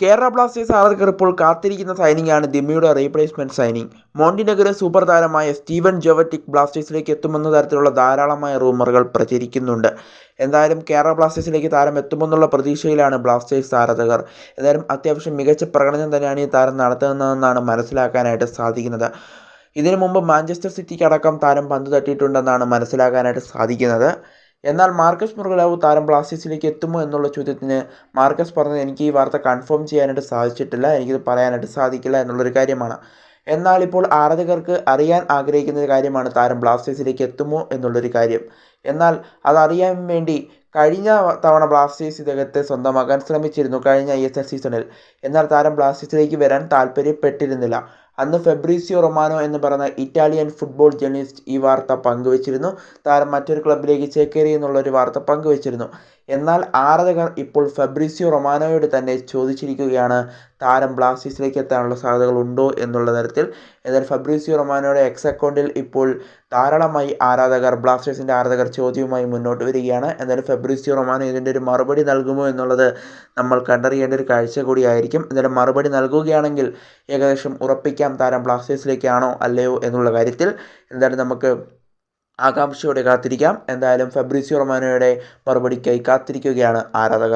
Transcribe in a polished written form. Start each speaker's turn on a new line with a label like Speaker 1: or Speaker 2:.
Speaker 1: Kerala Blasters ആരാധകർ ഇപ്പോൾ കാത്തിരിക്കുന്ന സൈനിങ്ങാണ് ദിമിയുടെ റീപ്ലേസ്മെന്റ് സൈനിങ്. മോണ്ടിനെഗർ സൂപ്പർ താരമായ സ്റ്റീവൻ ജോവറ്റിക് ബ്ലാസ്റ്റേഴ്സിലേക്ക് എത്തുമെന്ന തരത്തിലുള്ള ധാരാളമായ റൂമറുകൾ പ്രചരിക്കുന്നുണ്ട്. എന്തായാലും കേരള ബ്ലാസ്റ്റേഴ്സിലേക്ക് താരം എത്തുമെന്നുള്ള പ്രതീക്ഷയിലാണ് ബ്ലാസ്റ്റേഴ്സ് ആരാധകർ. എന്തായാലും അത്യാവശ്യം മികച്ച പ്രകടനം തന്നെയാണ് ഈ താരം നടത്തുന്നതെന്നാണ് മനസ്സിലാക്കാനായിട്ട് സാധിക്കുന്നത്. ഇതിനു മുമ്പ് മാഞ്ചസ്റ്റർ സിറ്റിക്ക് അടക്കം താരം പന്ത് തട്ടിയിട്ടുണ്ടെന്നാണ് മനസ്സിലാക്കാനായിട്ട് സാധിക്കുന്നത്. എന്നാൽ മാർക്കസ് മുർഗലാവു താരം ബ്ലാസ്റ്റേഴ്സിലേക്ക് എത്തുമോ എന്നുള്ള ചോദ്യത്തിന് മാർക്കസ് പറഞ്ഞത്, എനിക്ക് ഈ വാർത്ത കൺഫേം ചെയ്യാനായിട്ട് സാധിച്ചിട്ടില്ല, എനിക്കിത് പറയാനായിട്ട് സാധിക്കില്ല എന്നുള്ളൊരു കാര്യമാണ്. എന്നാൽ ഇപ്പോൾ ആരാധകർക്ക് അറിയാൻ ആഗ്രഹിക്കുന്ന ഒരു കാര്യമാണ് താരം ബ്ലാസ്റ്റേഴ്സിലേക്ക് എത്തുമോ എന്നുള്ളൊരു കാര്യം. എന്നാൽ അതറിയാൻ വേണ്ടി കഴിഞ്ഞ തവണ ബ്ലാസ്റ്റേഴ്സ് ഇദ്ദേഹത്തെ സ്വന്തമാക്കാൻ ശ്രമിച്ചിരുന്നു കഴിഞ്ഞ ISL സീസണിൽ. എന്നാൽ താരം ബ്ലാസ്റ്റേഴ്സിലേക്ക് വരാൻ താല്പര്യപ്പെട്ടിരുന്നില്ല. അന്ന് ഫെബ്രീസിയോ റൊമാനോ എന്ന് പറയുന്ന ഇറ്റാലിയൻ ഫുട്ബോൾ ജേർണലിസ്റ്റ് ഈ വാർത്ത പങ്കുവച്ചിരുന്നു. താരം മറ്റൊരു ക്ലബിലേക്ക് ചേക്കേറി എന്നുള്ളൊരു വാർത്ത പങ്കുവച്ചിരുന്നു. എന്നാൽ ആരാധകർ ഇപ്പോൾ ഫെബ്രീസിയോ റൊമാനോയോട് തന്നെ ചോദിച്ചിരിക്കുകയാണ്, താരം ബ്ലാസ്റ്റേഴ്സിലേക്ക് എത്താനുള്ള സാധ്യതകൾ ഉണ്ടോ എന്നുള്ള തരത്തിൽ. എന്നാൽ ഫെബ്രീസിയോ റൊമാനോയുടെ എക്സ് അക്കൗണ്ടിൽ ഇപ്പോൾ ധാരാളമായി ബ്ലാസ്റ്റേഴ്സിൻ്റെ ആരാധകർ ചോദ്യവുമായി മുന്നോട്ട് വരികയാണ്. എന്നാലും ഫെബ്രീസിയോ റൊമാനോ ഇതിൻ്റെ ഒരു മറുപടി നൽകുമോ എന്നുള്ളത് നമ്മൾ കണ്ടറിയേണ്ട ഒരു കാഴ്ച കൂടിയായിരിക്കും. എന്തായാലും മറുപടി നൽകുകയാണെങ്കിൽ ഏകദേശം ഉറപ്പിക്കാം താരം ബ്ലാസ്റ്റേഴ്സിലേക്കാണോ അല്ലയോ എന്നുള്ള കാര്യത്തിൽ. എന്തായാലും നമുക്ക് ആകാംക്ഷയോടെ കാത്തിരിക്കാം. എന്തായാലും ഫെബ്രീസിയോ റൊമാനോയുടെ മറുപടിക്കായി കാത്തിരിക്കുകയാണ് ആരാധകർ.